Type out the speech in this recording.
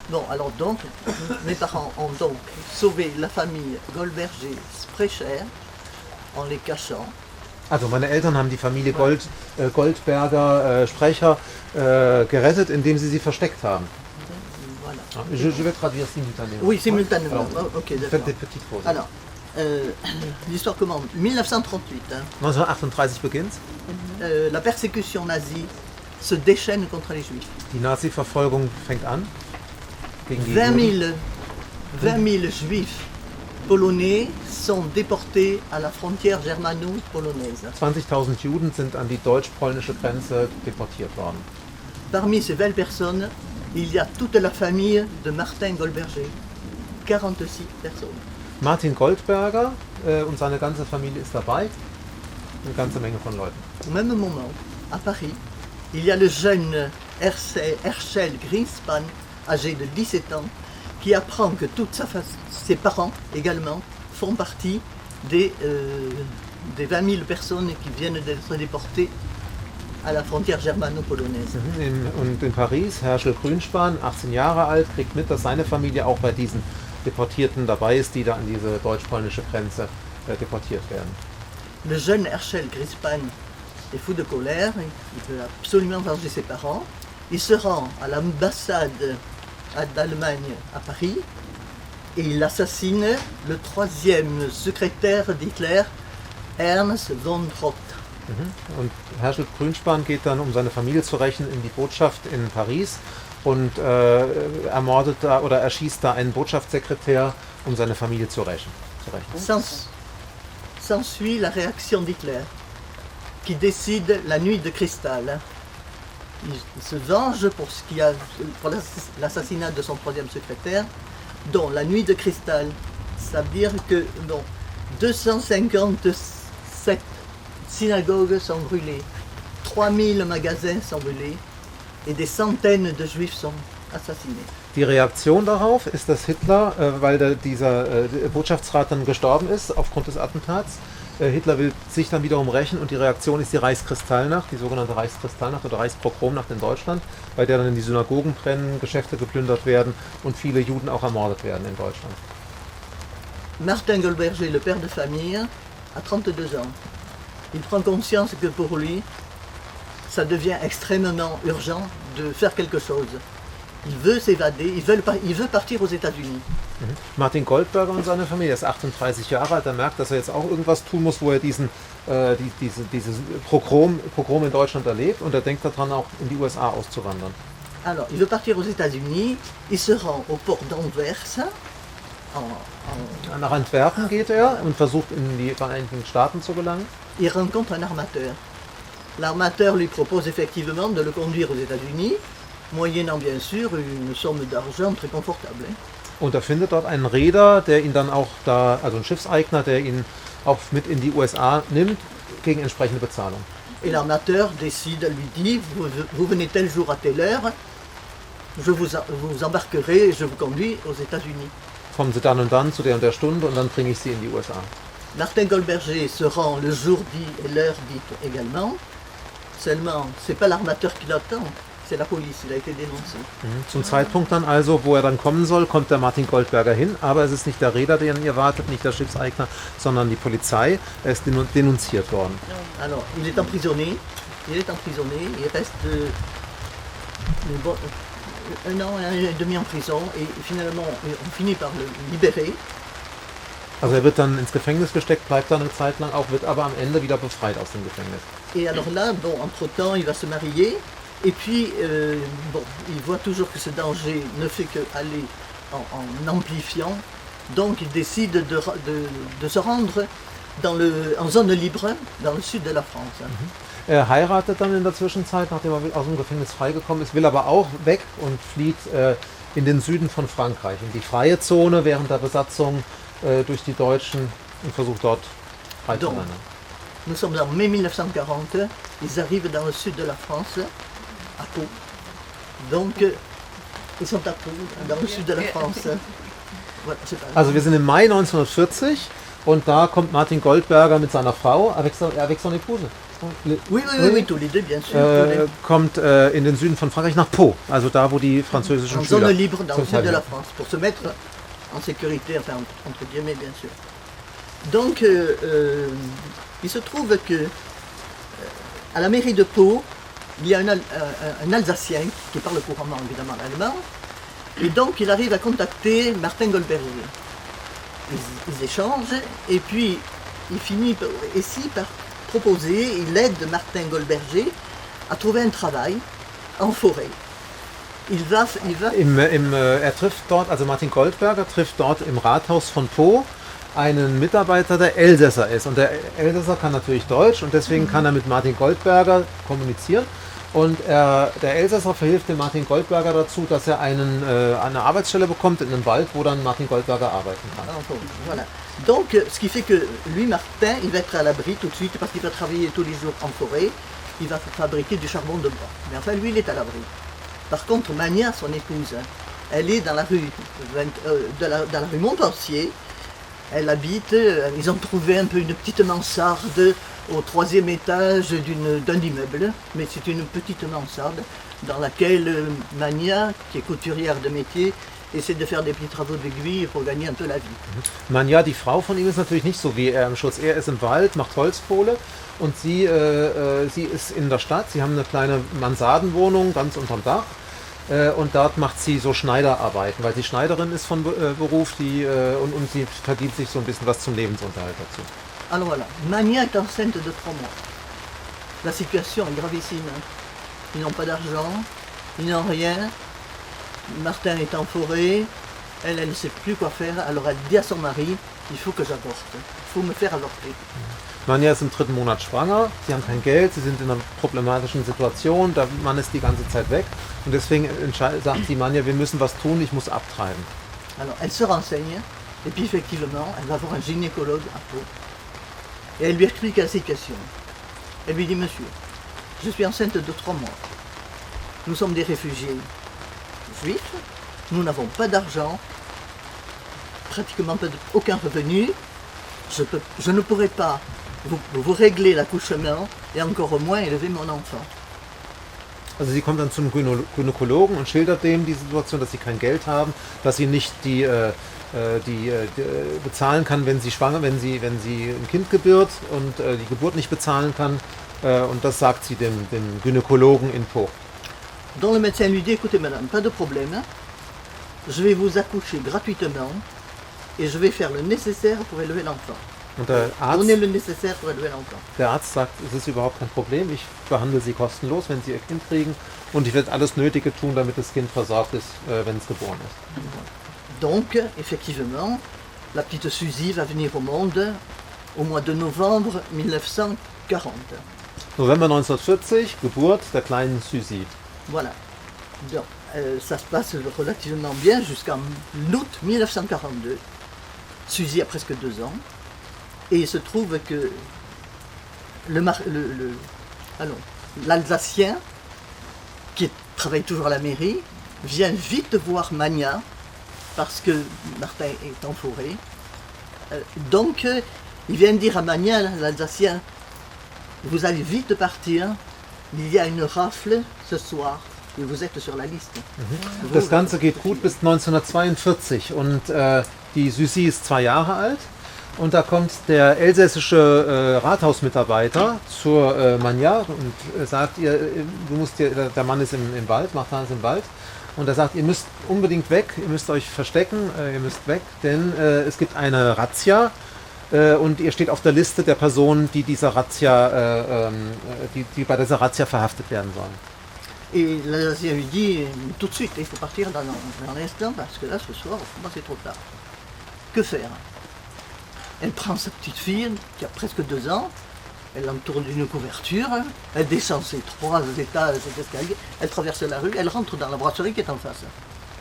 Bon, alors donc, mes parents ont donc sauvé la famille Goldberger-Sprecher en les cachant. Also meine Eltern haben die Familie Goldberger, Sprecher gerettet, indem sie versteckt haben. Voilà. Je vais traduire simultanément. Oui, simultanément. Alors, Ok, faites d'accord. des petites pauses. Alors, l'histoire commence 1938. 1938 beginnt. La persécution nazie se déchaîne contre les Juifs. Die Nazi-Verfolgung fängt an. Gegen die 20 Juden. 000 Juifs polonais sont déportés à la frontière germano-polonaise. 20.000 Juden sind an die deutsch-polnische Grenze deportiert worden. Parmi ces belles personnes, il y a toute la famille de Martin Goldberger. 46 personnes. Martin Goldberger und seine ganze Familie ist dabei. Eine ganze Menge von Leuten. Au même moment, à Paris, il y a le jeune Herschel Greenspan, âgé de 17 ans, qui apprend que ses parents également font partie des 20 000 personnes qui viennent d'être déportées à la frontière germano-polonaise. Und in Paris, Herschel Grünspan, 18 Jahre alt, kriegt mit, dass seine Familie auch bei diesen Deportierten dabei ist, die da an diese deutsch-polnische Grenze deportiert werden. Le jeune Herschel Greenspan est fou de colère, il veut absolument venger ses parents. Il se rend à l'ambassade d'Allemagne à Paris et il assassine le troisième secrétaire d'Hitler, Ernst von Trott. Und Herschel Grünspan geht dann, um seine Familie zu rächen, in die Botschaft in Paris und ermordet da oder erschießt da einen Botschaftssekretär, um seine Familie zu rächen. S'ensuit la réaction d'Hitler, qui décide la nuit de cristal. Il se venge pour l'assassinat de son troisième secrétaire, dont la nuit de cristal. Ça veut dire que 257 synagogues sont brûlées, 3000 magasins sont brûlés et des centaines de juifs sont assassinés. Die Reaktion darauf ist, dass Hitler, weil dieser Botschaftsrat dann gestorben ist aufgrund des Attentats, Hitler will sich dann wiederum rächen und die Reaktion ist die Reichskristallnacht, die sogenannte Reichskristallnacht oder Reichspogromnacht in Deutschland, bei der dann in die Synagogen brennen, Geschäfte geplündert werden und viele Juden auch ermordet werden in Deutschland. Martin Goldberger, le père de famille, a 32 ans. Il prend conscience que pour lui, ça devient extrêmement urgent de faire quelque chose. Il veut s'évader, il veut partir aux États-Unis. Martin Goldberger und seine Familie, er ist 38 Jahre alt, er merkt, dass er jetzt auch irgendwas tun muss, wo er dieses Pogrom in Deutschland erlebt und er denkt daran, auch in die USA auszuwandern. Alors, il veut partir aux États-Unis, il se rend au port d'Anvers. Nach Antwerpen geht er und versucht in die Vereinigten Staaten zu gelangen. Il rencontre un armateur. L'armateur lui propose effectivement de le conduire aux États-Unis, moyennant bien sûr une somme d'argent très confortable. Und er findet dort einen Reeder, der ihn dann auch da, also ein Schiffseigner, der ihn auch mit in die USA nimmt, gegen entsprechende Bezahlung. Et l'armateur décide, lui dit, vous venez tel jour à telle heure, je vous embarquerai et je vous conduis aux États-Unis. Kommen Sie dann und dann zu der und der Stunde und dann bringe ich Sie in die USA. Martin Goldberger se rend le jour dit et l'heure dite également. Seulement, c'est pas l'armateur qui l'attend, c'est la police, il a été dénoncé. Zum Zeitpunkt dann also, wo er dann kommen soll, kommt der Martin Goldberger hin, aber es ist nicht der Reeder, der ihn erwartet, nicht der Schiffseigner, sondern die Polizei. Er ist denunziert worden. Alors, il est emprisonné, il reste un an et demi en prison et finalement on finit par le libérer. Also er wird dann ins Gefängnis gesteckt, bleibt dann eine Zeit lang auch, wird aber am Ende wieder befreit aus dem Gefängnis. Et alors là, entre-temps, il va se marier et puis il voit toujours que ce danger ne fait qu'aller en amplifiant. Donc il décide de se rendre en zone libre dans le sud de la France. Er heiratet dann in der Zwischenzeit, nachdem er aus dem Gefängnis freigekommen ist, will aber auch weg und flieht in den Süden von Frankreich, in die freie Zone während der Besatzung durch die Deutschen und versucht dort frei zu landen. Nous sommes en mai 1940, ils arrivent dans le sud de la France, à Pau. Donc ils sont à Pau, dans le sud de la France. Voilà, also wir sind im Mai 1940 und da kommt Martin Goldberger mit seiner Frau, avec son épouse. Oui, tous les deux, bien sûr. tous les- kommt in den Süden von Frankreich nach Pau, also da, wo die französischen En Schüler zone libre dans le zum sud de Teil la sind. France, pour se mettre en sécurité, enfin entre guillemets bien sûr. Donc il se trouve que à la mairie de Pau, il y a un Alsacien qui parle couramment évidemment l'allemand, et donc il arrive à contacter Martin Goldberger. Ils échangent, et puis il finit ici par proposer, il aide Martin Goldberger à trouver un travail en forêt. Er trifft dort, also Martin Goldberger trifft dort im Rathaus von Pau einen Mitarbeiter, der Elsässer ist. Und der Elsässer kann natürlich Deutsch und deswegen kann er mit Martin Goldberger kommunizieren. Und der Elsässer verhilft dem Martin Goldberger dazu, dass er eine Arbeitsstelle bekommt in einem Wald, wo dann Martin Goldberger arbeiten kann. Voilà. Donc, ce qui fait que lui, Martin, il va être à l'abri tout de suite parce qu'il va travailler tous les jours en forêt. Il va fabriquer du charbon de bois. Mais enfin, lui, il est à l'abri. Par contre, Mania, son épouse, elle est dans la rue, dans la rue Montpensier. Elle habite, ils ont trouvé un peu une petite mansarde au 3e étage d'un immeuble, mais c'est une petite mansarde dans laquelle Mania, qui est couturière de métier, essaie de faire des petits travaux d'aiguille pour gagner un peu la vie. Mania, die Frau von ihm, ist natürlich nicht so wie er im Schutz. Er ist im Wald, macht Holzkohle und sie ist in der Stadt. Sie haben eine kleine Mansardenwohnung ganz unterm Dach. Und dort macht sie so Schneiderarbeiten, weil sie Schneiderin ist von Beruf und sie verdient sich so ein bisschen was zum Lebensunterhalt dazu. Alors voilà, Mania est enceinte de 3 mois. La situation est gravissime. Ils n'ont pas d'argent, ils n'ont rien. Martin est en forêt, elle ne sait plus quoi faire, alors elle dit à son mari, il faut que j'avorte, il faut me faire avorter. Manja ist im 3. Monat schwanger, sie haben kein Geld, sie sind in einer problematischen Situation, der Mann ist die ganze Zeit weg und deswegen sagt sie, Manja, wir müssen was tun, ich muss abtreiben. Alors elle se renseigne, et puis effectivement, elle va voir un gynécologue à Pau. Et elle lui explique la situation. Elle lui dit, monsieur, je suis enceinte de 3 mois. Nous sommes des réfugiés juifs, nous n'avons pas d'argent, pratiquement aucun revenu, je ne pourrai pas vous régler l'accouchement et encore moins élever mon enfant. Also sie kommt dann zum Gynäkologen und schildert dem die Situation, dass sie kein Geld haben, dass sie nicht die bezahlen kann, wenn sie ein Kind gebührt und die Geburt nicht bezahlen kann. Und das sagt sie dem Gynäkologen in Pau. Donc le médecin lui dit, écoutez madame, pas de problème, je vais vous accoucher gratuitement et je vais faire le nécessaire pour élever l'enfant. Und der Donner le nécessaire pour élever l'enfant. Arzt sagt, es ist überhaupt kein Problem, ich behandle sie kostenlos, wenn sie ihr Kind kriegen und ich werde alles Nötige tun, damit das Kind versorgt ist, wenn es geboren ist. Donc, effectivement, la petite Suzy va venir au monde au mois de novembre 1940. November 1940, Geburt der kleinen Suzy. Voilà. Donc, ça se passe relativement bien jusqu'en août 1942. Suzy a presque 2 ans. Et il se trouve que l'Alsacien, qui travaille toujours à la mairie, vient vite voir Mania, parce que Martin est en forêt. Donc, il vient dire à Mania, l'Alsacien, vous allez vite partir, il y a une rafle ce soir. Et vous êtes sur la liste. Das Ganze geht gut bis 1942 und die Suzy ist 2 Jahre alt und da kommt der elsässische Rathausmitarbeiter zur Manja und sagt ihr, der Mann ist im Wald, Martin ist im Wald und er sagt, ihr müsst unbedingt weg, ihr müsst euch verstecken, ihr müsst weg, denn es gibt eine Razzia und ihr steht auf der Liste der Personen, die dieser Razzia, die bei dieser Razzia verhaftet werden sollen. Et l'Alsacien lui dit, tout de suite, il faut partir dans l'instant, parce que là, ce soir, moi, c'est trop tard. Que faire? Elle prend sa petite fille, qui a presque 2 ans, elle l'entoure d'une couverture, elle descend ses 3 étages d'escalier, elle traverse la rue, elle rentre dans la brasserie qui est en face.